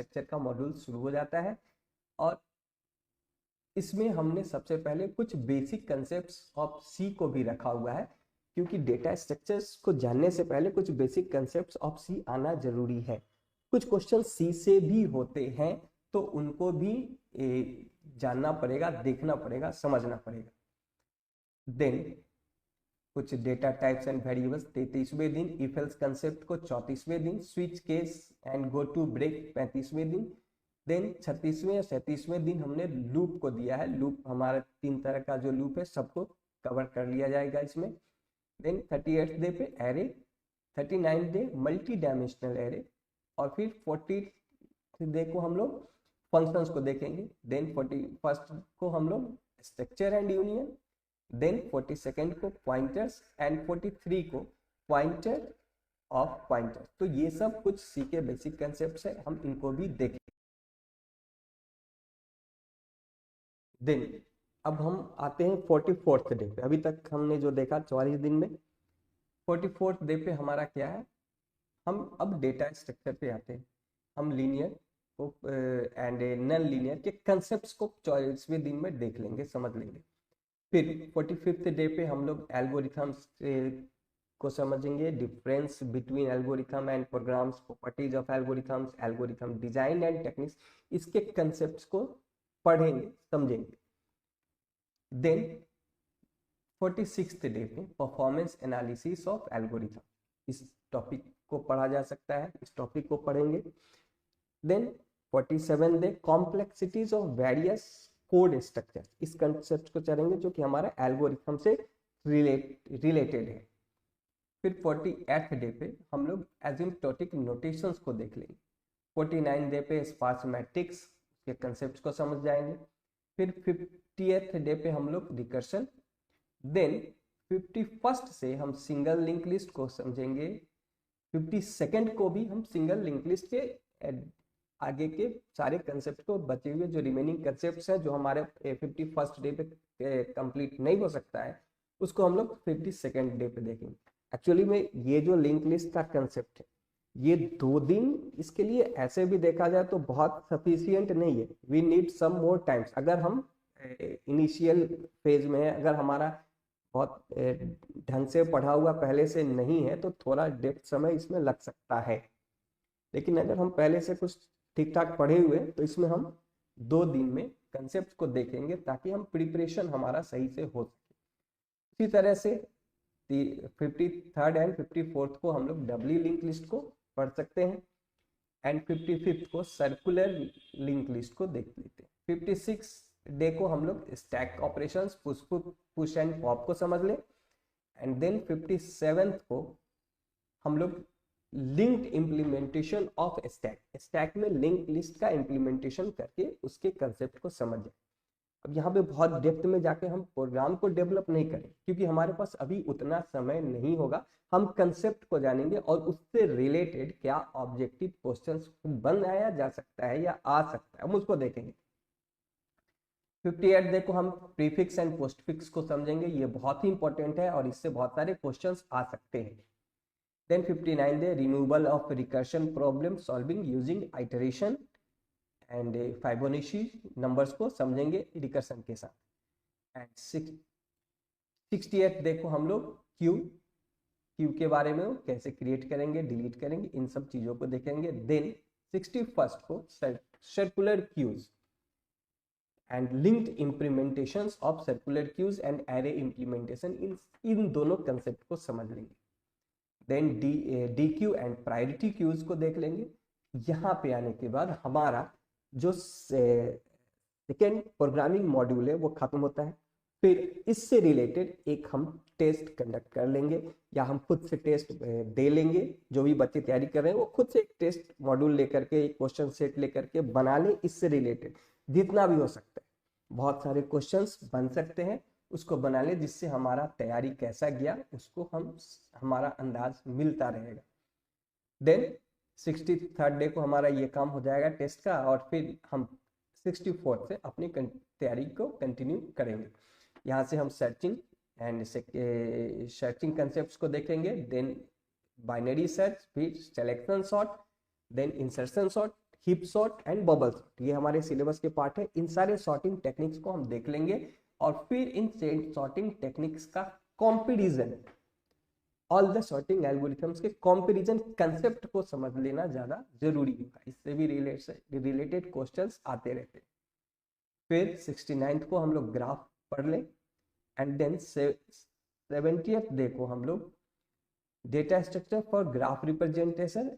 Structure का module शुरू हो जाता है। और इसमें हमने सबसे पहले कुछ बेसिक कंसेप्ट्स ऑफ सी को भी रखा हुआ है, क्योंकि डेटा स्ट्रक्चर्स को जानने से पहले कुछ बेसिक कंसेप्ट्स ऑफ सी आना जरूरी है। कुछ क्वेश्चन सी से भी होते हैं, तो उनको भी जानना पड़ेगा, देखना पड़ेगा, समझना पड़ेगा। देन कुछ डेटा टाइप्स एंड वेरिएबल्स 33वें दिन, इफ एल्स कंसेप्ट को 34वें दिन, switch case and go to break 35वें दिन। देन 36वें या 37वें दिन हमने लूप को दिया है। लूप हमारा 3 तरह का जो लूप है सबको कवर कर लिया जाएगा इसमें। देन 38th डे पे array, 39th day multi dimensional array, और फिर 40th डे को हम लोग फंक्शंस को देखेंगे। देन 41st को हम लोग structure and union, then 42nd को पॉइंटर्स एंड 43 को पॉइंटर ऑफ पॉइंटर। तो ये सब कुछ सी के बेसिक कंसेप्ट है, हम इनको भी देखेंगे। देन अब हम आते हैं 44th डे पे। अभी तक हमने जो देखा 44 दिन में, 44th डे पे हमारा क्या है, हम अब डेटा स्ट्रक्चर पे आते हैं। हम लीनियर को एंड नॉन लीनियर के कंसेप्ट्स को 44वें दिन में देख लेंगे, समझ लेंगे। फिर 45th डे पे हम लोग एल्गोरिथम्स को समझेंगे, difference between algorithm and programs, properties of algorithms, algorithm design and techniques, इसके कंसेप्ट्स को पढ़ेंगे, समझेंगे। देन 46th डे पे परफॉर्मेंस एनालिसिस ऑफ एल्गोरिथम, इस टॉपिक को पढ़ा जा सकता है, इस टॉपिक को पढ़ेंगे। Then 47th day complexities of various code structure, इस कंसेप्ट को चलेंगे जो कि हमारा एल्गोरिथम से रिलेटेड है। फिर 48th डे पे हम लोग एसिम्प्टोटिक नोटेशंस को देख लेंगे। 49th डे पे स्पार्स मैट्रिक्स के कंसेप्ट को समझ जाएंगे। फिर 50th डे पे हम लोग रिकर्शन। देन 51st से हम सिंगल लिंक लिस्ट को समझेंगे। 52nd को भी हम सिंगल लिंक लिस्ट के आगे के सारे कंसेप्ट को, बचे हुए जो रिमेनिंग कंसेप्ट्स हैं जो हमारे 51st डे पे कंप्लीट नहीं हो सकता है, उसको हम लोग 52nd डे पे देखेंगे। एक्चुअली में ये जो लिंक लिस्ट का कंसेप्ट है, ये 2 दिन इसके लिए ऐसे भी देखा जाए तो बहुत सफिशियंट नहीं है। We need some more times. अगर हम इनिशियल फेज में है, अगर हमारा बहुत ढंग से पढ़ा हुआ पहले से नहीं है, तो थोड़ा डेप्थ समय इसमें लग सकता है। लेकिन अगर हम पहले से कुछ ठीक ठाक पढ़े हुए तो इसमें हम 2 दिन में कंसेप्ट को देखेंगे, ताकि हम प्रिपरेशन हमारा सही से हो सके। इसी तरह से 53rd एंड 54th को हम लोग डबली लिंक लिस्ट को पढ़ सकते हैं, एंड 55th को सर्कुलर लिंक लिस्ट को देख लेते हैं। 56 डे को हम लोग stack operations, push and pop को समझ लें। एंड देन 57th को हम लोग linked implementation of stack, stack में लिंक लिस्ट का इम्प्लीमेंटेशन करके उसके कंसेप्ट को समझें। अब यहाँ पे बहुत डेप्थ में जाके हम प्रोग्राम को डेवलप नहीं करें, क्योंकि हमारे पास अभी उतना समय नहीं होगा। हम कंसेप्ट को जानेंगे और उससे रिलेटेड क्या ऑब्जेक्टिव क्वेश्चंस बनाया जा सकता है या आ सकता है, हम उसको देखेंगे। 58 डे को हम प्रीफिक्स एंड पोस्टफिक्स को समझेंगे, ये बहुत ही इंपॉर्टेंट है और इससे बहुत सारे क्वेश्चंस आ सकते हैं। Then 59 day removal of recursion problem solving using iteration and Fibonacci numbers को समझेंगे रिकर्शन के साथ। एंड 68 डे को हम लोग क्यू के बारे में कैसे क्रिएट करेंगे, डिलीट करेंगे, इन सब चीजों को देखेंगे। देन 61st को circular queues and linked implementations of circular queues and array implementation, इन दोनों कंसेप्ट को समझ लेंगे। Then D queue and priority queues को देख लेंगे। यहाँ पे आने के बाद हमारा जो सेकेंड प्रोग्रामिंग मॉड्यूल है वो खत्म होता है। फिर इससे रिलेटेड एक हम टेस्ट कंडक्ट कर लेंगे, या हम खुद से टेस्ट दे लेंगे। जो भी बच्चे तैयारी कर रहे हैं वो खुद से एक टेस्ट मॉड्यूल लेकर के, एक क्वेश्चन सेट लेकर के बना लें, इससे रिलेटेड जितना भी हो सकता है। बहुत सारे क्वेश्चंस बन सकते हैं, उसको बना ले, जिससे हमारा तैयारी कैसा गया उसको हमारा अंदाज मिलता रहेगा। देन 63rd डे को हमारा ये काम हो जाएगा टेस्ट का, और फिर हम 64th से अपनी तैयारी को कंटिन्यू करेंगे। यहाँ से हम सर्चिंग एंड सर्चिंग कंसेप्ट्स को देखेंगे। देन बाइनरी सर्च, फिर selection sort, then insertion sort, heap sort and bubble sort, ये हमारे सिलेबस के पार्ट है। इन सारे शॉटिंग टेक्निक्स को हम देख लेंगे और फिर इन शॉटिंग टेक्निक्स का comparison, all the sorting algorithms के कॉम्पेरिजन कंसेप्ट को समझ लेना ज्यादा जरूरी होगा, इससे भी रिलेटेड क्वेश्चंस आते रहते हैं। फिर 69th को हम लोग ग्राफ पढ़ लें एंड देन 70th डे को हम लोग data structure for graph representation,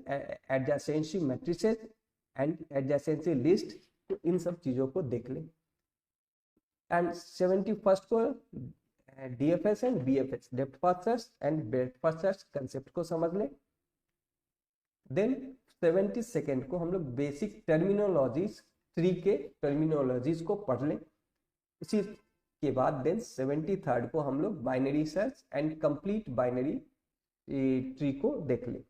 adjacency matrices and adjacency list, तो इन सब चीजों को देख लें। एंड 71st को DFS and BFS, depth first search and breadth first search concept को समझ लें। देन 72nd को हम लोग बेसिक टर्मिनोलॉजीज ट्री के टर्मिनोलॉजीज को पढ़ लें। इसी के बाद देन 73rd को हम लोग binary search and complete binary tree को देख लें।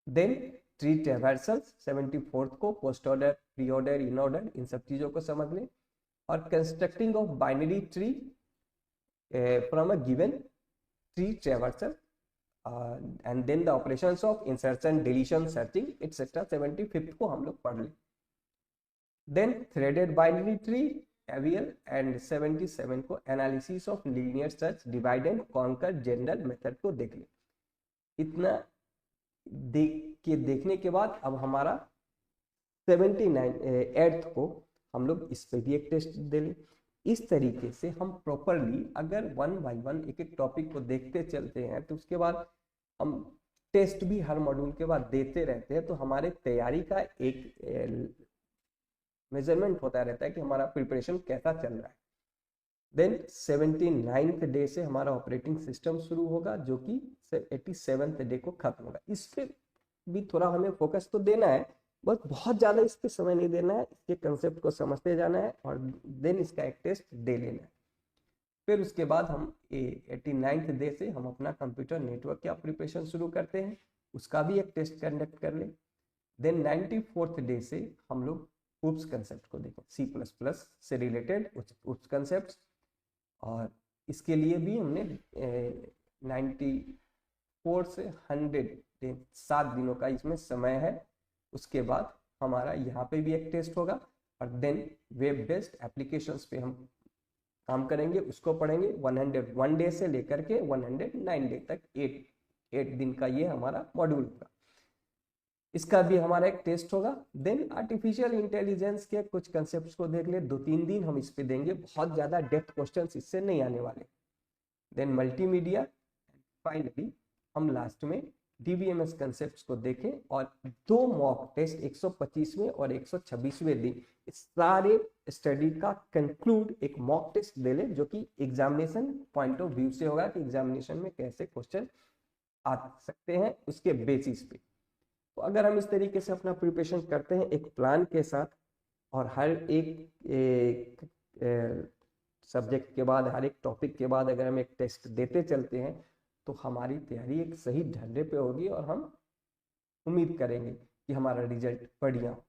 देन ट्री ट्रैवर्सल्स 74th को post order, pre order, in order, इन सब चीजों को समझ लें। और constructing of binary tree from a given tree traversal and then the operations of insertion, deletion, searching etcetera 75th को हम लोग पढ़ लें। Then threaded binary tree AVL and 77 को analysis of linear search, divide and conquer general method को देख लें। इतना देखने के बाद अब हमारा 79th को हम लोग इस पे भी एक टेस्ट दे लें। इस तरीके से हम प्रॉपरली अगर वन बाय वन एक एक टॉपिक को देखते चलते हैं तो उसके बाद हम टेस्ट भी हर मॉड्यूल के बाद देते रहते हैं, तो हमारे तैयारी का एक मेजरमेंट होता रहता है कि हमारा प्रिपरेशन कैसा चल रहा है। देन 79th डे से हमारा ऑपरेटिंग सिस्टम शुरू होगा जो कि 87th डे को खत्म होगा। इस पे भी थोड़ा हमें फोकस तो देना है, बस बहुत ज़्यादा इस पे समय नहीं देना है, इसके कंसेप्ट को समझते जाना है और देन इसका एक टेस्ट दे लेना है। फिर उसके बाद हम 89th डे से हम अपना कंप्यूटर नेटवर्क का प्रिपरेशन शुरू करते हैं, उसका भी एक टेस्ट कंडक्ट कर लें। देन 94th डे से हम लोग उप्स कंसेप्ट को देखें, C++ से रिलेटेड उप्स कंसेप्ट, और इसके लिए भी हमने 94 से 100 7 दिनों का इसमें समय है। उसके बाद हमारा यहाँ पे भी एक टेस्ट होगा और देन वेब बेस्ड एप्लीकेशंस पे हम काम करेंगे, उसको पढ़ेंगे। 101 डे से लेकर के 109 डे तक 8 दिन का ये हमारा मॉड्यूल होगा, इसका भी हमारा एक टेस्ट होगा। देन आर्टिफिशियल इंटेलिजेंस के कुछ कंसेप्ट्स को देख ले, 2-3 दिन हम इस पे देंगे, बहुत ज़्यादा डेप्थ क्वेश्चंस इससे नहीं आने वाले। देन मल्टीमीडिया, फाइनली हम लास्ट में DBMS कंसेप्ट्स को देखें और 2 मॉक टेस्ट 125वें और 126वें दिन इस सारे स्टडी का कंक्लूड एक मॉक टेस्ट दे लें, जो कि एग्जामिनेशन पॉइंट ऑफ व्यू से होगा कि एग्जामिनेशन में कैसे क्वेश्चन आ सकते हैं उसके बेसिस पे। तो अगर हम इस तरीके से अपना प्रिपरेशन करते हैं एक प्लान के साथ और हर एक सब्जेक्ट के बाद, हर एक टॉपिक के बाद अगर हम एक टेस्ट देते चलते हैं तो हमारी तैयारी एक सही ढर्रे पे होगी और हम उम्मीद करेंगे कि हमारा रिजल्ट बढ़िया हो।